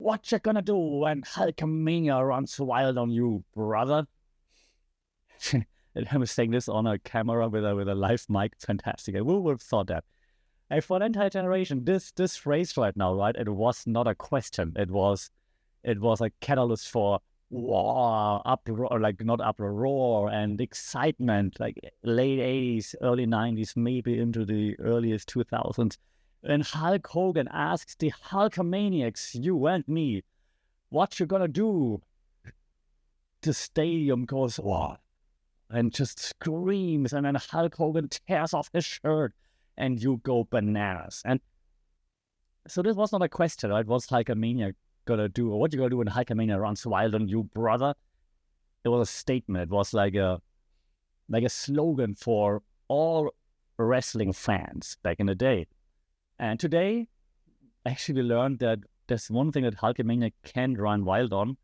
what you gonna do when Hulkamania runs wild on you, brother? And I was saying this on a camera with a live mic. Fantastic. I would have thought that. And for an entire generation, this phrase right now, right? It was not a question. It was a catalyst for war, uproar, like not uproar, roar and excitement, like late 80s, early 90s, maybe into the earliest 2000s. And Hulk Hogan asks the Hulkamaniacs, you and me, what you gonna do? The stadium goes, wow, and just screams, and then Hulk Hogan tears off his shirt, and you go bananas. And so this was not a question, right? What's Hulkamania gonna do, or what you gonna do when Hulkamania runs wild on you, brother? It was a statement. It was like a slogan for all wrestling fans back in the day. And today, actually, we learned that there's one thing that Hulkamania can run wild on.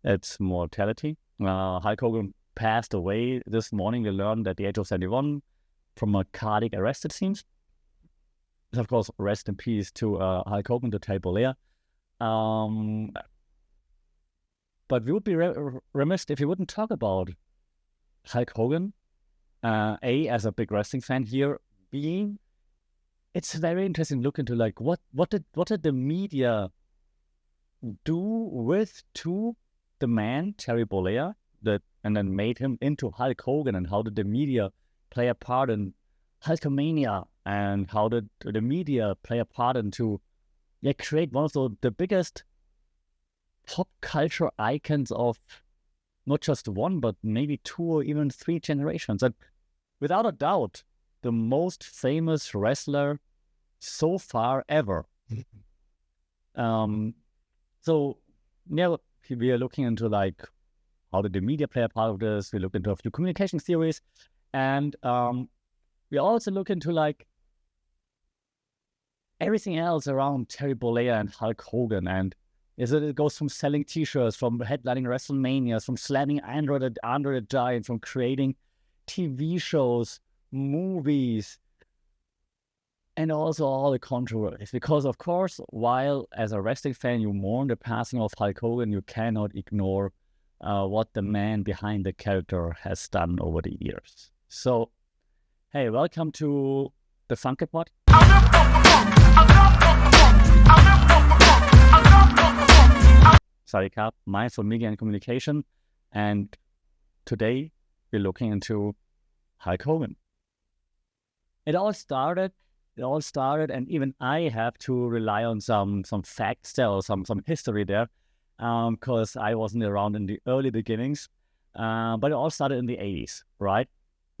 It's mortality. Hulk Hogan passed away this morning. We learned at the age of 71 from a cardiac arrest, it seems. Of course, rest in peace to Hulk Hogan, to Terry Bollea. But we would be remiss if we wouldn't talk about Hulk Hogan. As a big wrestling fan here, it's very interesting to look into like what did the media do to the man Terry Bollea and then made him into Hulk Hogan, and how did the media play a part in Hulkamania, and how did the media play a part into create one of the biggest pop culture icons of not just one, but maybe two or even three generations. And without a doubt, the most famous wrestler so far ever. So yeah, we are looking into like how did the media play a part of this. We look into a few communication theories, and we also look into like everything else around Terry Bollea and Hulk Hogan. And it goes from selling t-shirts, from headlining WrestleManias, from slamming Andre the Giant, from creating TV shows, movies, and also all the controversies. Because of course, while as a wrestling fan you mourn the passing of Hulk Hogan, you cannot ignore what the man behind the character has done over the years. So, hey, welcome to the Funky Pod. Sorry, Cap, Mindful Media and Communication. And today we're looking into Hulk Hogan. It all started, and even I have to rely on some facts there, or some history there, because I wasn't around in the early beginnings. But it all started in the 80s, right?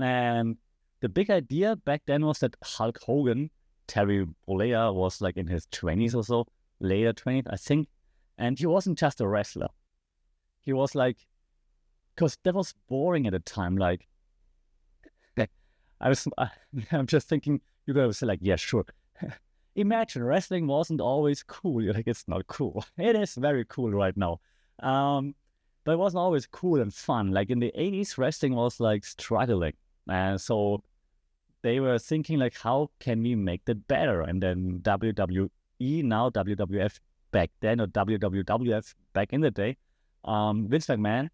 And the big idea back then was that Hulk Hogan, Terry Bollea, was like in his 20s or so, later 20s, I think. And he wasn't just a wrestler. He was like, because that was boring at the time. Like I'm just thinking, you're going to say like, yeah, sure. Imagine wrestling wasn't always cool. You're like, it's not cool. It is very cool right now. But it wasn't always cool and fun. Like in the 80s, wrestling was like struggling. And so they were thinking like, how can we make that better? And then WWE, now WWF back then, or WWF back in the day, Vince McMahon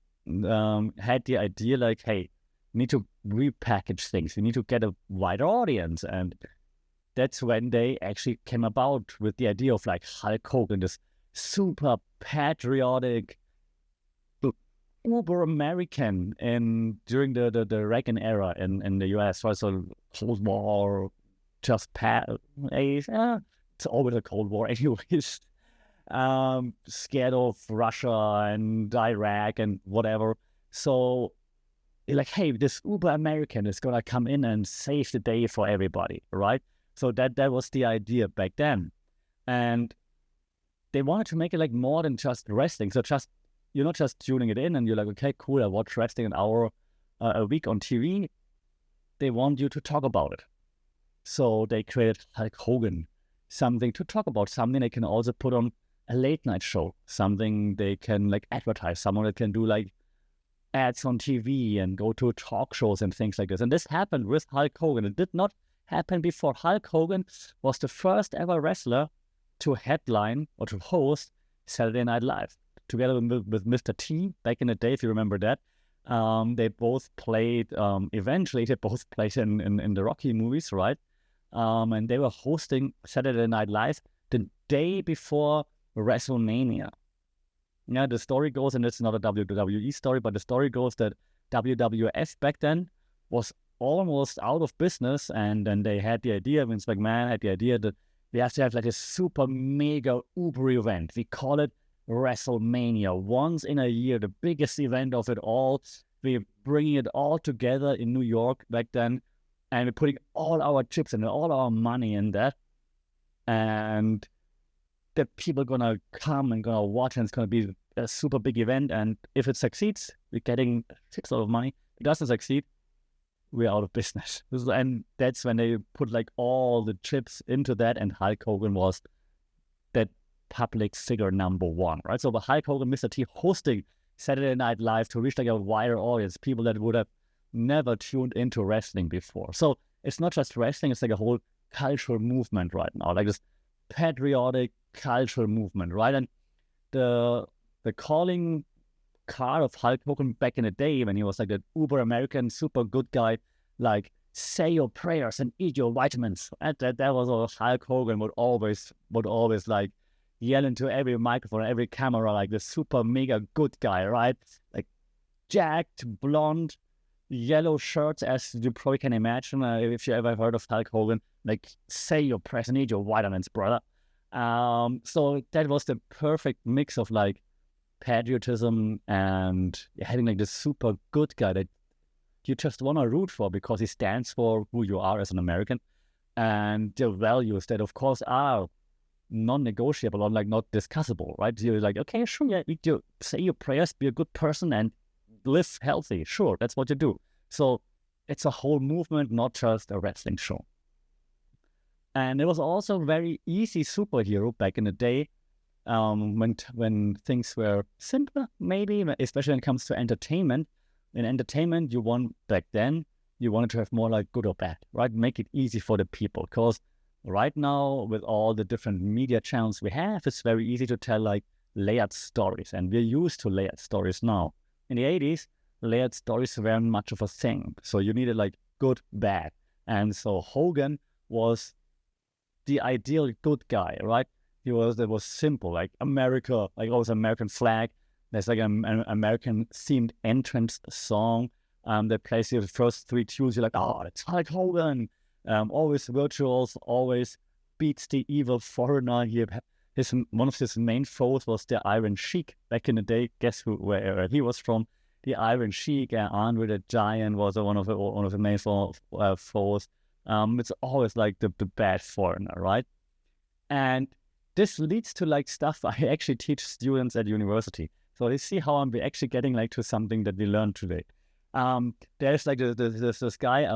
had the idea like, hey, we need to repackage things. We need to get a wider audience. And that's when they actually came about with the idea of like Hulk Hogan, this super patriotic, uber American during the Reagan era in the US. So Cold War, just it's always a Cold War anyways. Scared of Russia and Iraq and whatever. So like, hey, this uber American is gonna come in and save the day for everybody, right? So that was the idea back then. And they wanted to make it like more than just wrestling. So you're not just tuning it in and you're like, okay, cool, I watch wrestling an hour a week on TV. They want you to talk about it. So they created Hulk Hogan, something to talk about, something they can also put on a late night show, something they can like advertise, someone that can do like ads on TV and go to talk shows and things like this. And this happened with Hulk Hogan. It did not happen before. Hulk Hogan was the first ever wrestler to headline or to host Saturday Night Live, together with Mr. T back in the day, if you remember that. They both played, eventually they both played in the Rocky movies, right? And they were hosting Saturday Night Live the day before WrestleMania. Yeah, the story goes, and it's not a WWE story, but the story goes that WWF back then was almost out of business, and then they had the idea, Vince McMahon had the idea that we have to have like a super mega uber event. We call it WrestleMania, once in a year, the biggest event of it all. We're bringing it all together in New York back then, and we're putting all our chips and all our money in that, and the people are gonna come and gonna watch, and it's gonna be a super big event. And if it succeeds, we're getting a lot of money. If it doesn't succeed, we're out of business. And that's when they put like all the chips into that, and Hulk Hogan was that public figure number one, right? So the Hulk Hogan, Mr. T, hosting Saturday Night Live to reach like a wider audience, people that would have never tuned into wrestling before. So it's not just wrestling, it's like a whole cultural movement right now, like this patriotic cultural movement, right? And the calling card of Hulk Hogan back in the day, when he was like an uber American super good guy, like say your prayers and eat your vitamins, and that was all Hulk Hogan would always like yell into every microphone, every camera, like the super mega good guy, right? Like jacked, blonde, yellow shirts, as you probably can imagine if you ever heard of Hulk Hogan. Like say your prayers and eat your vitamins, brother. So that was the perfect mix of like patriotism and having like this super good guy that you just want to root for because he stands for who you are as an American, and the values that of course are non-negotiable or like not discussable, right? You're like, okay, sure, yeah, you say your prayers, be a good person and live healthy. Sure, that's what you do. So it's a whole movement, not just a wrestling show. And it was also very easy superhero back in the day, when things were simpler, maybe, especially when it comes to entertainment. In entertainment, you wanted to have more like good or bad, right? Make it easy for the people, because right now, with all the different media channels we have, it's very easy to tell like layered stories, and we're used to layered stories now. In the 80s, layered stories weren't much of a thing, so you needed like good, bad. And so Hogan was the ideal good guy, right? It was simple, like America, like always American flag. There's like an American themed entrance song that plays the first three tunes. You're like, oh, it's Hulk Hogan. Always virtuals, always beats the evil foreigner. One of his main foes was the Iron Sheik back in the day. Guess where he was from? The Iron Sheik. Andre the Giant was one of the main foes. It's always like the bad foreigner, right? And this leads to like stuff I actually teach students at university. So you see how I'm actually getting like to something that we learned today. There's like this guy.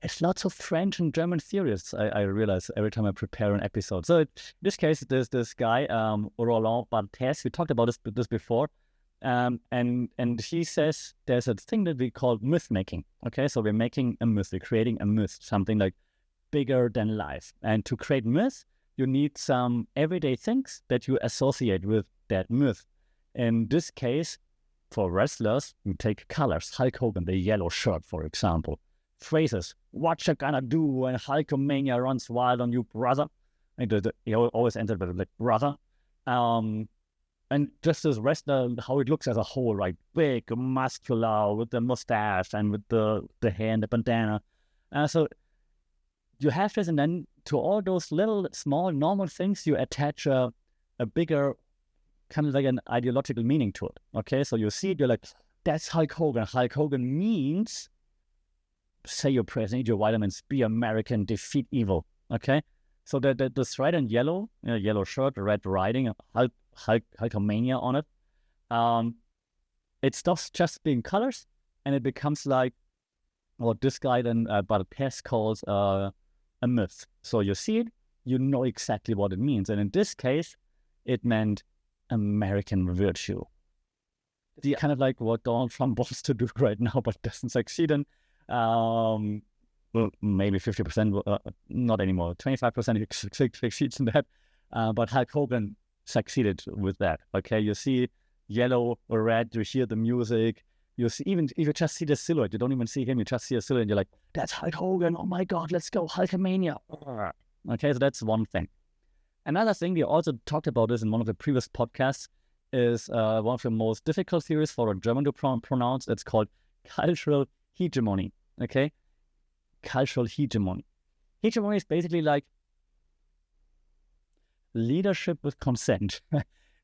It's lots of French and German theorists, I realize every time I prepare an episode. So in this case, there's this guy, Roland Barthes. We talked about this before. And he says there's a thing that we call myth making. Okay, so we're making a myth, we're creating a myth, something like bigger than life. And to create myth, you need some everyday things that you associate with that myth. In this case, for wrestlers, you take colors. Hulk Hogan, the yellow shirt, for example. Phrases, whatcha gonna do when Hulkamania runs wild on you, brother? And he always entered with like brother. And just as wrestler, how it looks as a whole, right? Big, muscular, with the mustache and with the hair and the bandana. So you have this, and then to all those little, small, normal things, you attach a bigger, kind of like an ideological meaning to it. Okay, so you see it, you're like, that's Hulk Hogan. Hulk Hogan means say your prayers, eat your vitamins, be American, defeat evil. Okay, so this red and yellow, yellow shirt, red writing, Hulkamania on it. It stops just being colors, and it becomes like what this guy then Barthes calls a myth. So you see it, you know exactly what it means, and in this case, it meant American virtue. The kind of like what Donald Trump wants to do right now, but doesn't succeed in. Well, maybe 50%, not anymore. 25% succeeds in that. But Hulk Hogan succeeded with that. Okay, you see yellow or red, you hear the music, you see, even if you just see the silhouette, you don't even see him, you just see a silhouette, and you're like, that's Hulk Hogan, oh my God, let's go, Hulkamania. Okay, so that's one thing. Another thing, we also talked about this in one of the previous podcasts, is one of the most difficult theories for a German to pronounce. It's called cultural hegemony. Okay, cultural hegemony. Hegemony is basically like leadership with consent.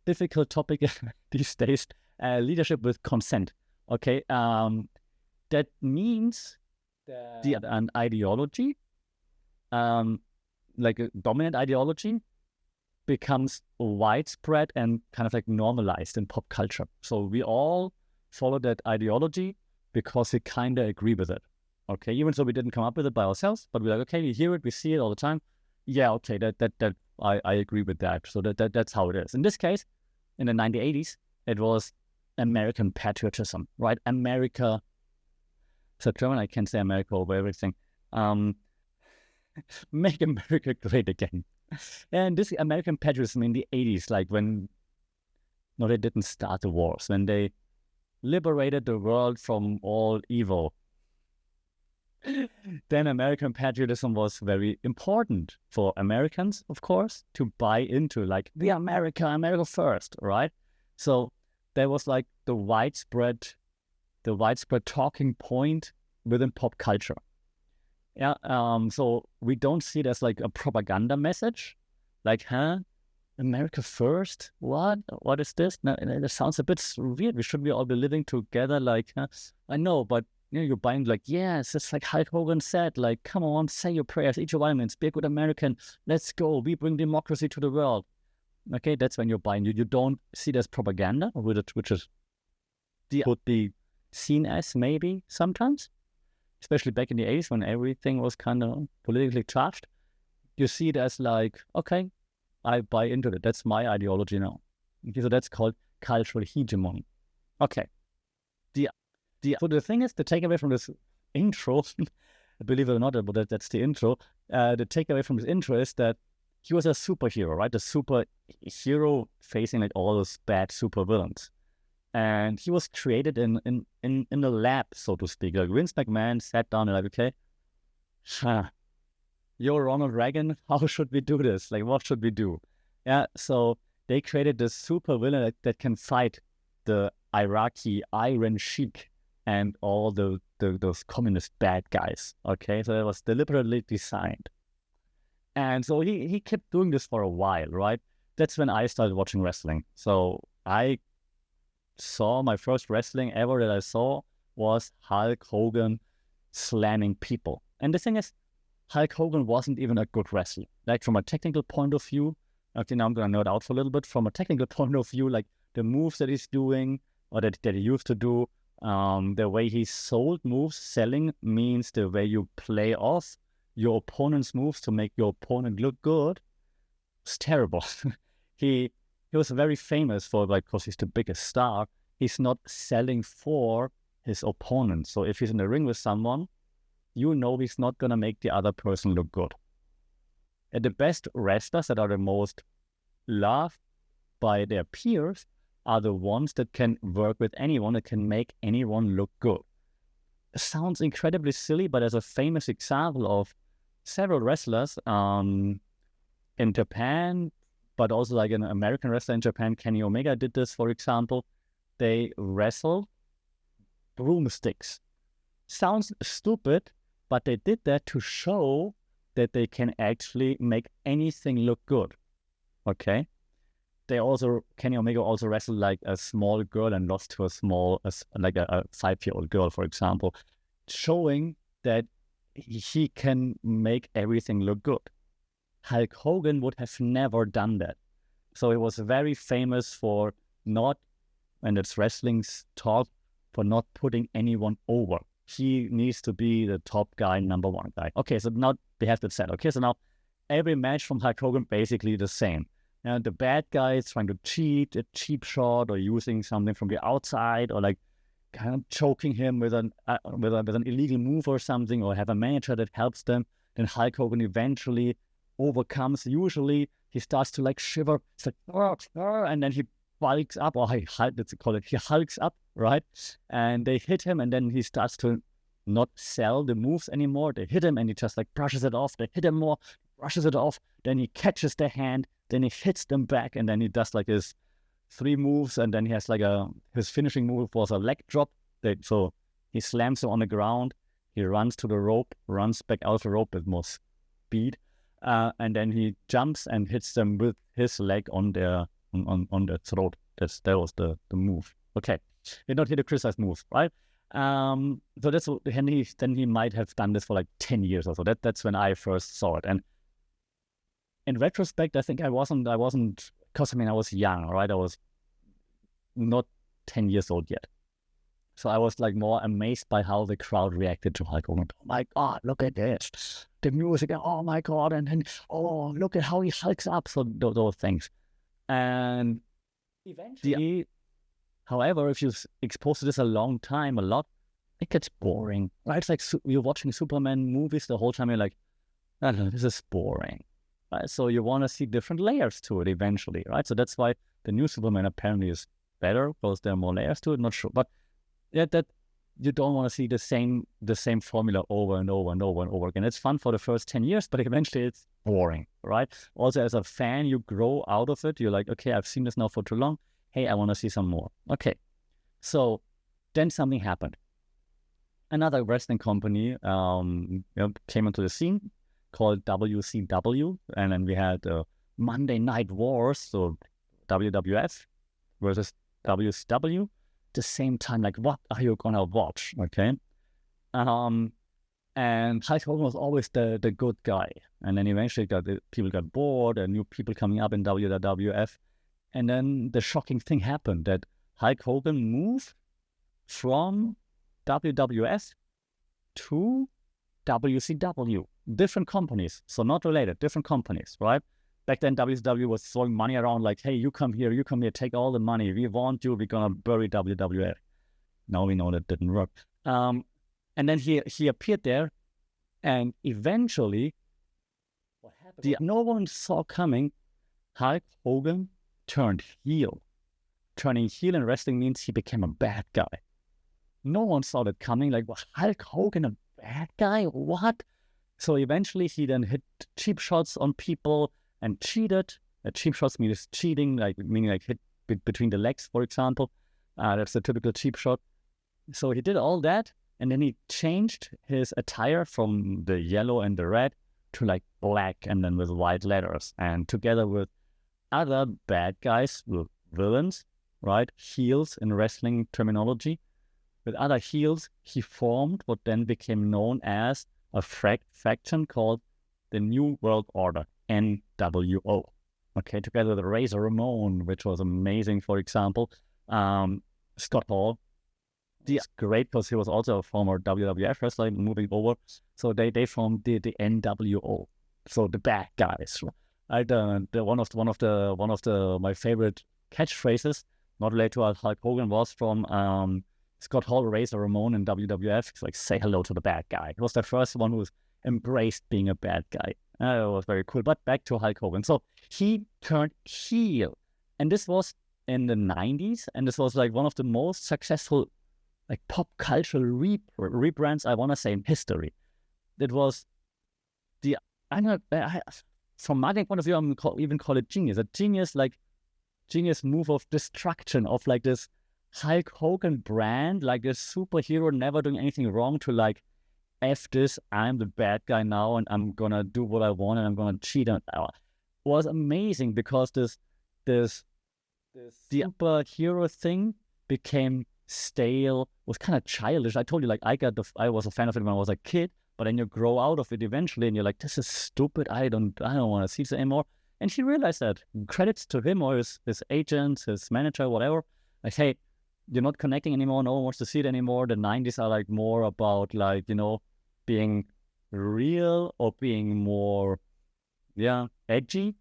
Difficult topic these days. Leadership with consent. Okay, that means that an ideology, like a dominant ideology, becomes widespread and kind of like normalized in pop culture. So we all follow that ideology because we kind of agree with it. Okay, even though we didn't come up with it by ourselves, but we're like, okay, we hear it, we see it all the time. Yeah, okay, that I agree with that. So that's how it is. In this case, in the 1980s, it was American patriotism, right? America. So German, I can say America over everything. Make America great again. And this American patriotism in the 80s, like when, no, they didn't start the wars, when they liberated the world from all evil, then American patriotism was very important for Americans, of course, to buy into, like, the America first, right? So there was like the widespread talking point within pop culture. Yeah, so we don't see it as like a propaganda message, like, America first? What is this? No, it sounds a bit weird. We should all be living together, like, I know, but you're buying, like, yes, it's like Hulk Hogan said, like, come on, say your prayers, eat your vitamins, be a good American, let's go, we bring democracy to the world. Okay, that's when you're buying. You don't see it as propaganda, which is would be seen as maybe sometimes, especially back in the 80s when everything was kind of politically charged. You see it as like, okay, I buy into it. That's my ideology now. Okay, so that's called cultural hegemony. Okay. So the thing is, the takeaway from this intro, believe it or not, but that's the intro. The takeaway from this intro is that he was a superhero, right? A superhero facing like all those bad supervillains. And he was created in the lab, so to speak. Like Vince McMahon sat down and like, okay, you're Ronald Reagan, how should we do this? Like, what should we do? Yeah, so they created this super villain that can fight the Iraqi Iron Sheik and all those communist bad guys. Okay, so it was deliberately designed. And so he kept doing this for a while, right? That's when I started watching wrestling. So I saw my first wrestling ever that I saw was Hulk Hogan slamming people. And the thing is, Hulk Hogan wasn't even a good wrestler. Like from a technical point of view, okay, now I'm going to nerd out for a little bit. From a technical point of view, like the moves that he's doing or that he used to do, the way he sold moves, selling means the way you play off your opponent's moves to make your opponent look good. It's terrible. He was very famous for, like, because he's the biggest star, he's not selling for his opponent. So if he's in the ring with someone, you know he's not going to make the other person look good. And the best wrestlers that are the most loved by their peers are the ones that can work with anyone, that can make anyone look good. It sounds incredibly silly, but there's a famous example of several wrestlers in Japan, but also like an American wrestler in Japan, Kenny Omega did this, for example. They wrestled broomsticks. Sounds stupid, but they did that to show that they can actually make anything look good. Okay? Kenny Omega also wrestled like a small girl and lost to a 5-year-old girl, for example, showing that he can make everything look good. Hulk Hogan would have never done that. So he was very famous for not, and it's wrestling's talk, for not putting anyone over. He needs to be the top guy, number one guy. Okay, so now they have that set. Okay, so now every match from Hulk Hogan basically the same. And the bad guy is trying to cheat, a cheap shot, or using something from the outside, or like kind of choking him with an illegal move or something, or have a manager that helps them. Then Hulk Hogan eventually overcomes, usually he starts to like shiver. It's like, and then he bulks up, or he hulks up, right? And they hit him, and then he starts to not sell the moves anymore. They hit him, and he just like brushes it off. They hit him more, brushes it off. Then he catches their hand. Then he hits them back, and then he does like his 3 moves, and then he has like his finishing move was a leg drop. So he slams them on the ground. He runs to the rope, runs back out of the rope with more speed, and then he jumps and hits them with his leg on their throat. That was the move. Okay, he not hit a criticized move, right? So that's what, then he might have done this for like 10 years or so. That's when I first saw it. And in retrospect, I think I wasn't, because I mean, I was young, right? I was not 10 years old yet. So I was like more amazed by how the crowd reacted to Hulk Hogan. Oh my God, look at this. The music, oh my God. And then, oh, look at how he hulks up. So those things. And eventually, however, if you expose to this a long time, a lot, it gets boring, right? It's like you're watching Superman movies the whole time. You're like, I don't know, this is boring, right? So you want to see different layers to it eventually, right? So that's why the new Superman apparently is better, because there are more layers to it. Not sure, but yeah, that you don't want to see the same formula over and over and over and over again. It's fun for the first 10 years, but eventually it's boring, right? Also, as a fan, you grow out of it. You're like, okay, I've seen this now for too long. Hey, I want to see some more. Okay, so then something happened. Another wrestling company came into the scene called WCW, and then we had Monday Night Wars, so WWF versus WCW. The same time, like, what are you gonna watch? Okay, and Hulk Hogan was always the good guy, and then eventually people got bored, and new people coming up in WWF, and then the shocking thing happened that Hulk Hogan moved from WWF to WCW, different companies, so not related, different companies, right? Back then, WCW was throwing money around like, hey, you come here, take all the money. We want you, we're going to bury WWF. Now we know that didn't work. And then he appeared there, and eventually, what happened? No one saw coming, Hulk Hogan turned heel. Turning heel in wrestling means he became a bad guy. No one saw that coming, like, well, Hulk Hogan, a bad guy? What? So eventually, he then hit cheap shots on people, and cheated. Cheap shots means cheating, meaning hit between the legs, for example. That's a typical cheap shot. So he did all that, and then he changed his attire from the yellow and the red to like black, and then with white letters. And together with other bad guys, with villains, right, heels in wrestling terminology, with other heels, he formed what then became known as a faction called the New World Order, NWO. Okay, together with Razor Ramon, which was amazing, for example. Scott Hall. It's great because he was also a former WWF wrestler moving over. So they formed the NWO. So the bad guys. One of my favorite catchphrases, not related to Hulk Hogan, was from Scott Hall, Razor Ramon in WWF. It's like, say hello to the bad guy. He was the first one who embraced being a bad guy. It was very cool. But back to Hulk Hogan. So he turned heel. And this was in the 90s. And this was like one of the most successful like pop cultural rebrands, I want to say, in history. It was from my point of view, I'm even call it genius. A genius move of destruction of like this Hulk Hogan brand, like this superhero never doing anything wrong to like, F this, I'm the bad guy now, and I'm gonna do what I want, and I'm gonna cheat. And was amazing because this superhero thing became stale, was kind of childish. I told you, like, I was a fan of it when I was a kid, but then you grow out of it eventually, and you're like, this is stupid. I don't want to see this anymore. And he realized that. Credits to him or his agent, his manager, whatever. Like, hey, you're not connecting anymore. No one wants to see it anymore. The 90s are like more about like, being real or being more, edgy.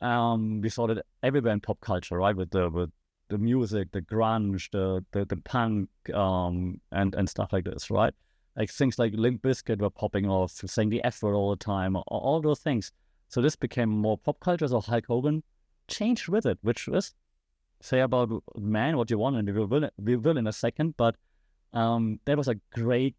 We saw that everywhere in pop culture, right? With the music, the grunge, the punk, and stuff like this, right? Like things like Limp Bizkit were popping off, saying the F word all the time, all those things. So this became more pop culture. So Hulk Hogan changed with it, which is, say about man what you want, and we will in a second. But that was a great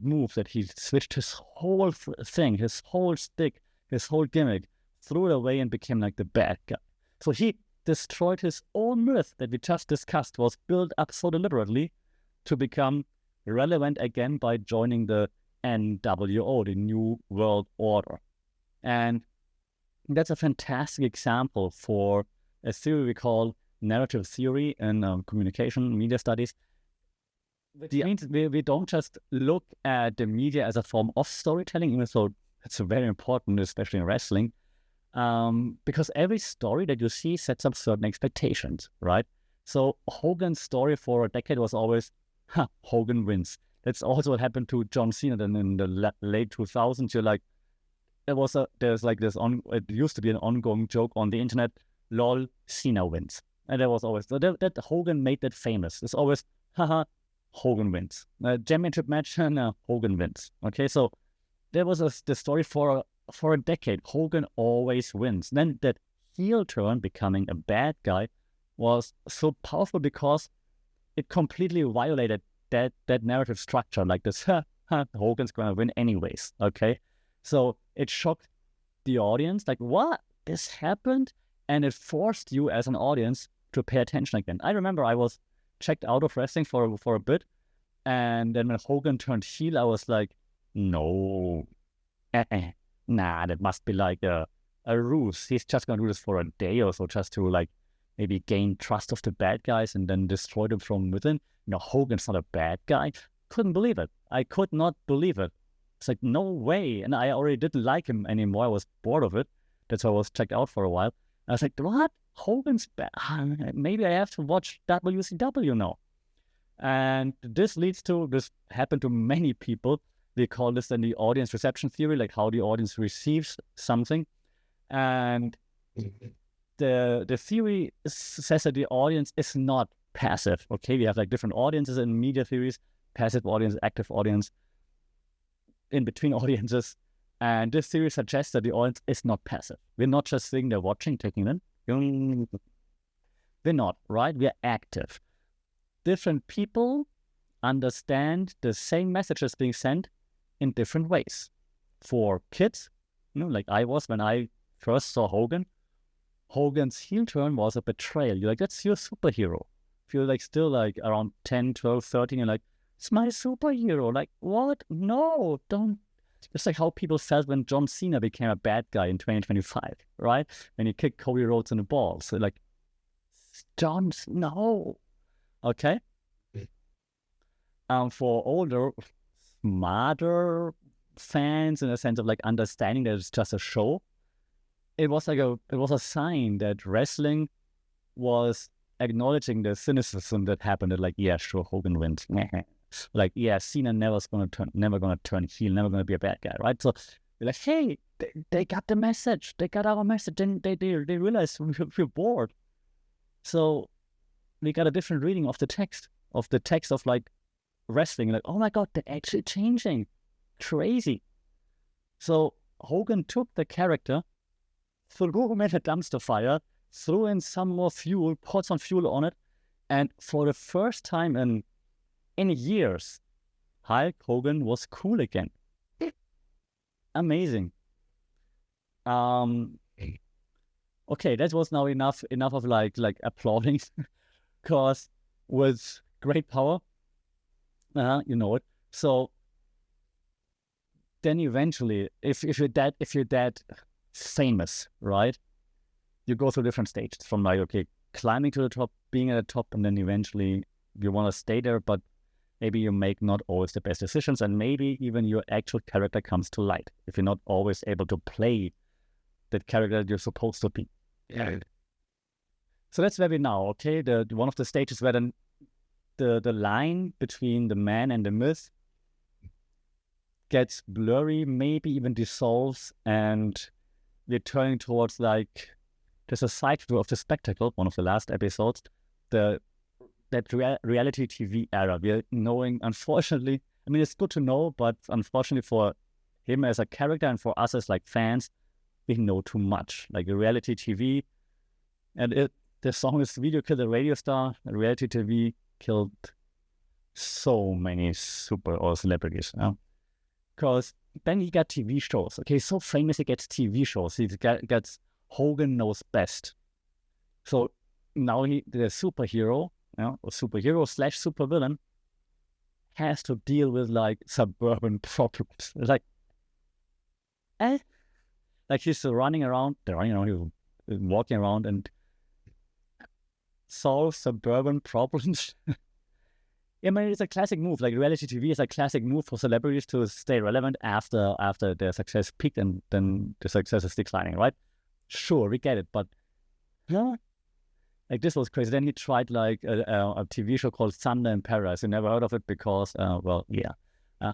move that he switched his whole thing, his whole stick, his whole gimmick, threw it away and became like the bad guy. So he destroyed his own myth that we just discussed, was built up so deliberately to become relevant again by joining the NWO, the New World Order. And that's a fantastic example for a theory we call narrative theory in communication, media studies. Which means we don't just look at the media as a form of storytelling, even though it's very important, especially in wrestling, because every story that you see sets up certain expectations, right? So Hogan's story for a decade was always, Hogan wins. That's also what happened to John Cena then in the late 2000s. You're like, there's like this, it used to be an ongoing joke on the internet, lol, Cena wins. And there was always, that Hogan made that famous. It's always, haha, Hogan wins. Championship match, Hogan wins. Okay, so there was the story for a decade. Hogan always wins. Then that heel turn, becoming a bad guy, was so powerful because it completely violated that narrative structure. Like this, Hogan's gonna win anyways. Okay, so it shocked the audience. Like, what? This happened? And it forced you as an audience to pay attention again. I remember I was checked out of wrestling for a bit, and then when Hogan turned heel, I was like, no, nah, that must be like a ruse. He's just gonna do this for a day or so, just to like maybe gain trust of the bad guys and then destroy them from within. No, Hogan's not a bad guy. Couldn't believe it. I could not believe it. It's like, no way. And I already didn't like him anymore. I was bored of it. That's why I was checked out for a while. I was like, what? Hogan's bad? Maybe I have to watch WCW now. And this happened to many people. We call this then the audience reception theory, like how the audience receives something. And the theory says that the audience is not passive. Okay, we have like different audiences in media theories: passive audience, active audience, in between audiences. And this theory suggests that the audience is not passive. We're not just sitting there watching, taking in. We're not, right? We're active. Different people understand the same messages being sent in different ways. For kids, like I was when I first saw Hogan, Hogan's heel turn was a betrayal. You're like, that's your superhero. If you're like still like around 10, 12, 13, you're like, it's my superhero. Like, what? No, don't. It's like how people felt when John Cena became a bad guy in 2025, right? When he kicked Cody Rhodes in the balls. So like, no. Okay? For older, smarter fans, in a sense of like understanding that it's just a show, it was a sign that wrestling was acknowledging the cynicism that happened. That like, yeah, sure, Hogan wins. Like, yeah, Cena never gonna turn heel, never gonna be a bad guy, right? So we're like, hey, they got the message, they got our message, then they realized we're bored. So we got a different reading of the text of like wrestling. Like, oh my god, they're actually changing, crazy. So Hogan took the character, threw him in a dumpster fire, threw in some more fuel, poured some fuel on it, and for the first time in years, Hulk Hogan was cool again. Amazing. Okay, that was now enough of like applauding, because with great power, you know it. So then eventually, if you're that famous, right, you go through different stages from like, okay, climbing to the top, being at the top, and then eventually you want to stay there, but maybe you make not always the best decisions, and maybe even your actual character comes to light if you're not always able to play that character that you're supposed to be. Yeah. So that's where we now, okay? The one of the stages where then the line between the man and the myth gets blurry, maybe even dissolves, and we're turning towards like there's a side view of the spectacle, one of the last episodes, that reality TV era. We're knowing, unfortunately, I mean, it's good to know, but unfortunately for him as a character and for us as like fans, we know too much. Like reality TV, and the song is "Video Killed a Radio Star." And reality TV killed so many super or celebrities. Because then he got TV shows. Okay, so famous he gets TV shows. He gets Hogan Knows Best. So now the superhero, or superhero / supervillain, has to deal with like suburban problems. Like he's running around, he's walking around and solve suburban problems. I mean, it's a classic move. Like reality TV is a classic move for celebrities to stay relevant after their success peaked and then the success is declining, right? Sure, we get it, but like this was crazy. Then he tried like a TV show called Thunder in Paradise. You never heard of it because,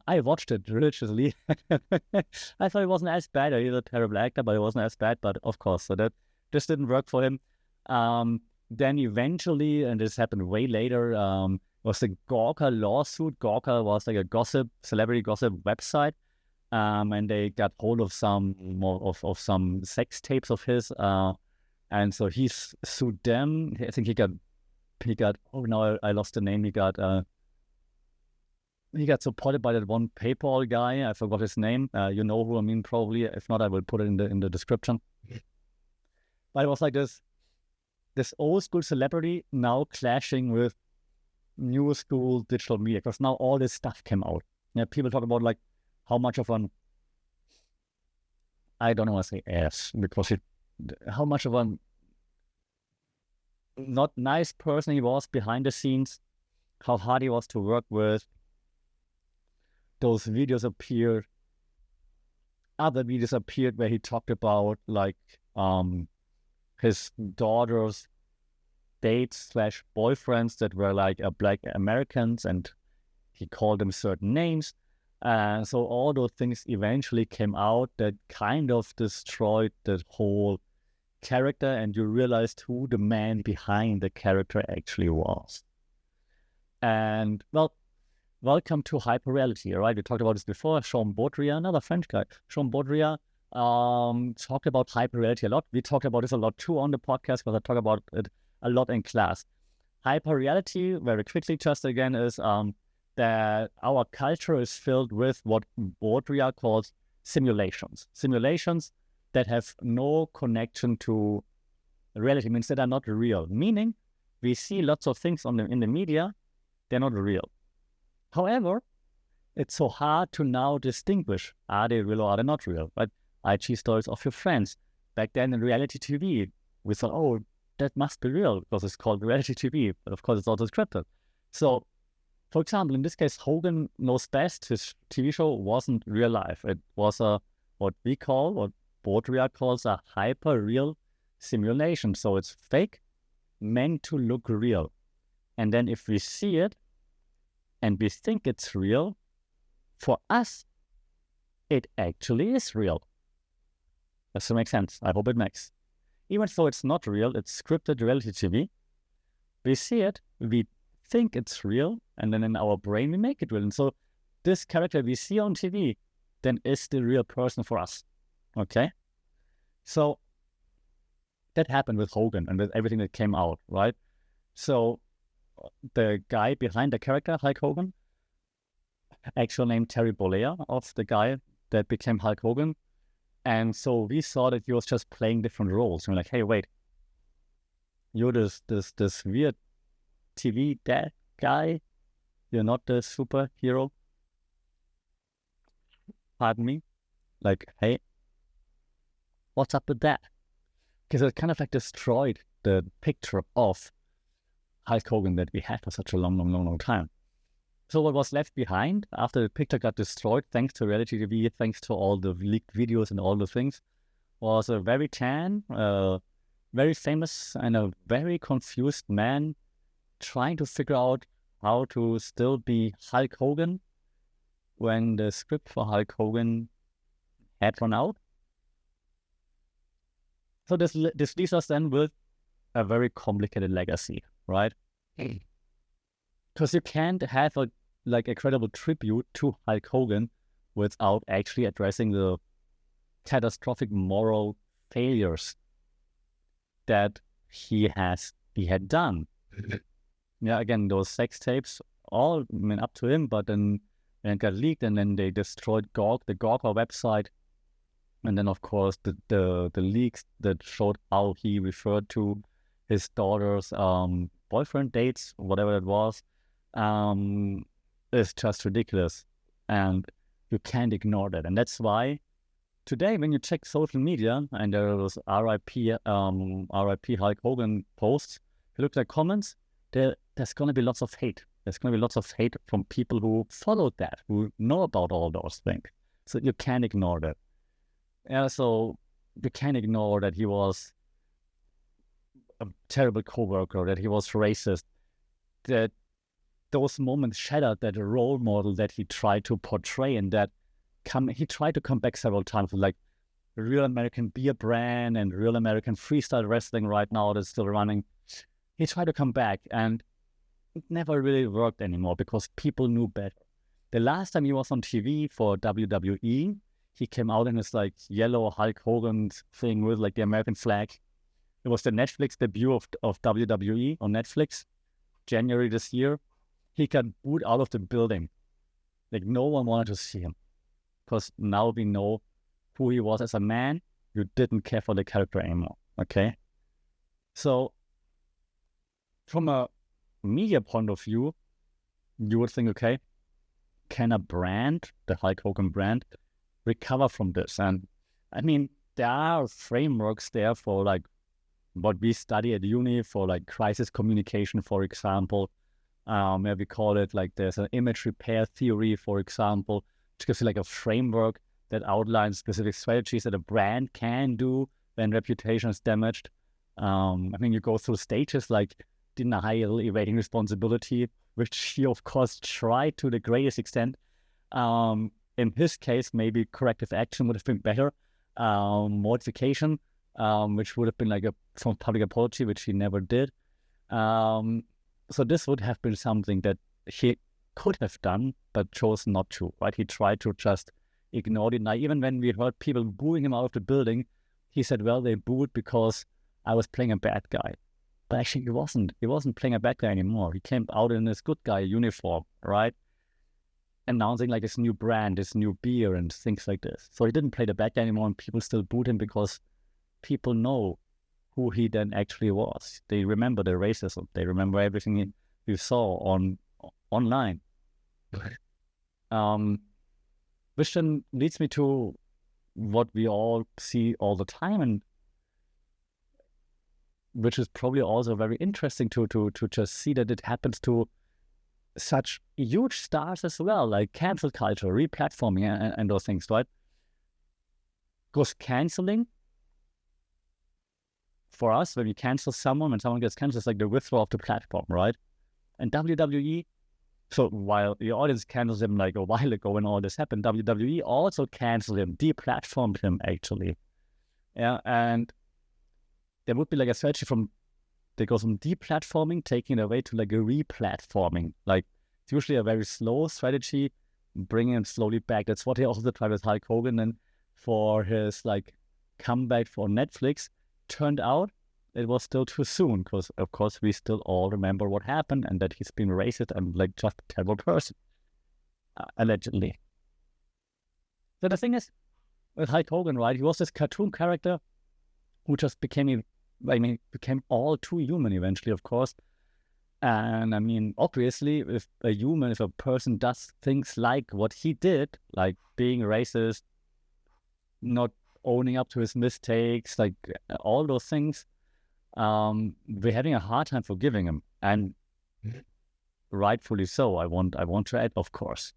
I watched it religiously. I thought it wasn't as bad. He's a terrible actor, but it wasn't as bad. But of course, so that this didn't work for him. Then eventually, and this happened way later, was the Gawker lawsuit. Gawker was like a celebrity gossip website. And they got hold of some some sex tapes of his. And so he sued them. I think he got. Oh no, I lost the name. He got supported by that one PayPal guy. I forgot his name. You know who I mean, probably. If not, I will put it in the description. But it was like this old school celebrity now clashing with new school digital media, because now all this stuff came out. Yeah, people talk about like how much of an, I don't want to say ass, because how much of a not nice person he was behind the scenes, how hard he was to work with. Those videos appeared. Other videos appeared where he talked about like his daughter's dates / boyfriends that were like Black Americans, and he called them certain names. So all those things eventually came out that kind of destroyed the whole character, and you realized who the man behind the character actually was. And well, welcome to hyperreality, right? We talked about this before. Sean Baudrillard, another French guy. Sean Baudrillard talked about hyperreality a lot. We talked about this a lot too on the podcast, because I talk about it a lot in class. Hyperreality, very quickly, just again, is that our culture is filled with what Baudrillard calls simulations. Simulations that have no connection to reality, means that are not real. Meaning, we see lots of things in the media, they're not real. However, it's so hard to now distinguish, are they real or are they not real, right? IG stories of your friends. Back then in reality TV, we thought, oh, that must be real because it's called reality TV, but of course it's also scripted. So, for example, in this case, Hogan Knows Best, his TV show wasn't real life. It was what Baudrillard calls a hyper-real simulation. So it's fake, meant to look real. And then if we see it and we think it's real, for us, it actually is real. Does that make sense? I hope it makes. Even though it's not real, it's scripted reality TV. We see it, we think it's real, and then in our brain we make it real. And so this character we see on TV then is the real person for us. Okay? So that happened with Hogan and with everything that came out, right? So the guy behind the character, Hulk Hogan, actual name Terry Bollea of the guy that became Hulk Hogan. And so we saw that he was just playing different roles. And we're like, hey, wait, you're this weird TV dad guy. You're not the superhero. Pardon me. Like, hey, what's up with that? Because it kind of like destroyed the picture of Hulk Hogan that we had for such a long time. So what was left behind after the picture got destroyed, thanks to reality TV, thanks to all the leaked videos and all the things, was a very tan, very famous and a very confused man trying to figure out how to still be Hulk Hogan when the script for Hulk Hogan had run out. So this leaves us then with a very complicated legacy, right? Because you can't have a credible tribute to Hulk Hogan without actually addressing the catastrophic moral failures that he had done. Yeah, again, those sex tapes, all up to him, but then it got leaked, and then they destroyed the Gawker website, and then of course the leaks that showed how he referred to his daughter's boyfriend, dates, whatever it was, is just ridiculous, and you can't ignore that. And that's why today, when you check social media and there was RIP Hulk Hogan posts, if you look at the comments, there's going to be lots of hate. There's going to be lots of hate from people who followed that, who know about all those things. So you can't ignore that. So you can't ignore that he was a terrible coworker, that he was racist, that those moments shattered that role model that he tried to portray, and that he tried to come back several times with like Real American Beer Brand and Real American Freestyle Wrestling right now that's still running. He tried to come back, and it never really worked anymore because people knew better. The last time he was on TV for WWE, he came out in his like yellow Hulk Hogan thing with like the American flag. It was the Netflix debut of WWE on Netflix, January this year. He got booed out of the building. Like no one wanted to see him. Because now we know who he was as a man. You didn't care for the character anymore, okay? So, from a media point of view, you would think, okay, can a brand, the Hulk Hogan brand, recover from this? And I mean, there are frameworks there for like what we study at uni for like crisis communication, for example, where we call it like there's an image repair theory, for example, which gives you like a framework that outlines specific strategies that a brand can do when reputation is damaged. I mean, you go through stages like denial, evading responsibility, which he, of course, tried to the greatest extent. In his case, maybe corrective action would have been better. Mortification, which would have been like some public apology, which he never did. So this would have been something that he could have done, but chose not to, right? He tried to just ignore it. Now, even when we heard people booing him out of the building, he said, well, they booed because I was playing a bad guy. But actually, he wasn't. He wasn't playing a bad guy anymore. He came out in his good guy uniform, right? Announcing like his new brand, his new beer and things like this. So he didn't play the bad guy anymore, and people still booed him because people know who he then actually was. They remember the racism. They remember everything you saw online. Which then leads me to what we all see all the time, and which is probably also very interesting to just see that it happens to such huge stars as well, like cancel culture, replatforming, and those things, right? Because canceling, for us, when we cancel someone, when someone gets canceled, it's like the withdrawal of the platform, right? And WWE, so while the audience cancels him like a while ago when all this happened, WWE also canceled him, deplatformed him actually. Yeah, and there would be like a strategy that goes from deplatforming, taking it away to like a replatforming. Like it's usually a very slow strategy, bringing him slowly back. That's what he also tried with Hulk Hogan, and for his like comeback for Netflix, turned out it was still too soon, because of course we still all remember what happened and that he's been racist and like just a terrible person, allegedly. So the thing is, with Hulk Hogan, right, he was this cartoon character who just became all too human eventually, of course. And I mean, obviously, if a person does things like what he did, like being racist, not owning up to his mistakes, like all those things, we're having a hard time forgiving him, and rightfully so. I want to add, of course.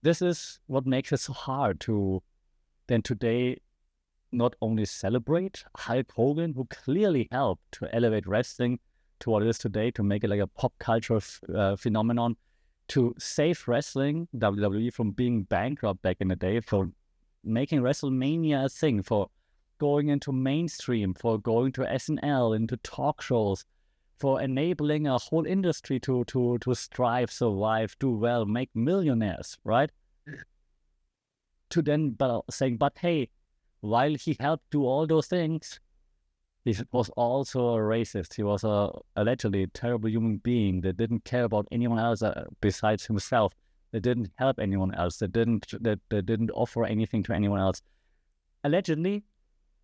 This is what makes it so hard to then today not only celebrate Hulk Hogan, who clearly helped to elevate wrestling to what it is today, to make it like a pop culture phenomenon, to save wrestling, WWE, from being bankrupt back in the day, for making WrestleMania a thing, for going into mainstream, for going to SNL, into talk shows, for enabling a whole industry to strive, survive, do well, make millionaires, right? to then saying, but hey, while he helped do all those things, he was also a racist. He was allegedly a terrible human being that didn't care about anyone else besides himself. They didn't help anyone else. They didn't offer anything to anyone else. Allegedly,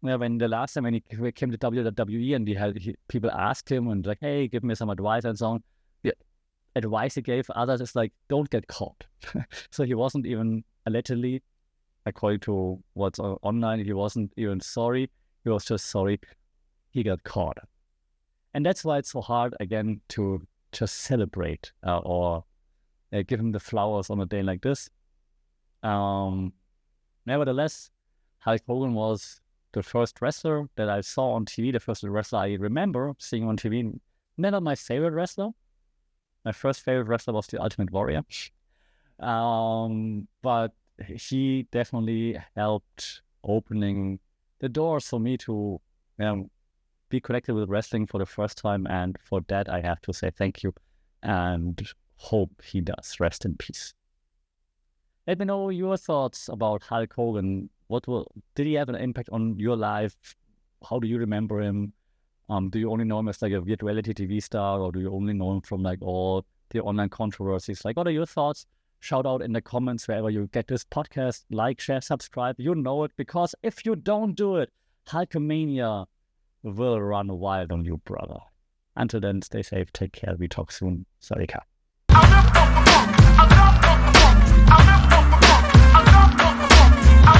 when the last time when he came to WWE and people asked him and like, hey, give me some advice and so on. The advice he gave others is like, don't get caught. So he wasn't even allegedly, according to what's online, he wasn't even sorry. He was just sorry he got caught. And that's why it's so hard, again, to just celebrate or give him the flowers on a day like this. Nevertheless, Hulk Hogan was the first wrestler that I saw on TV, the first wrestler I remember seeing on TV. Never my favorite wrestler. My first favorite wrestler was the Ultimate Warrior. But he definitely helped opening the doors for me to be connected with wrestling for the first time. And for that, I have to say thank you and hope he does rest in peace. Let me know your thoughts about Hulk Hogan. Did he have an impact on your life? How do you remember him? Do you only know him as like a weird reality TV star, or do you only know him from like all the online controversies? Like, what are your thoughts? Shout out in the comments wherever you get this podcast. Like, share, subscribe. You know it, because if you don't do it, Hulkamania will run wild on you, brother. Until then, stay safe, take care. We talk soon. Sarika.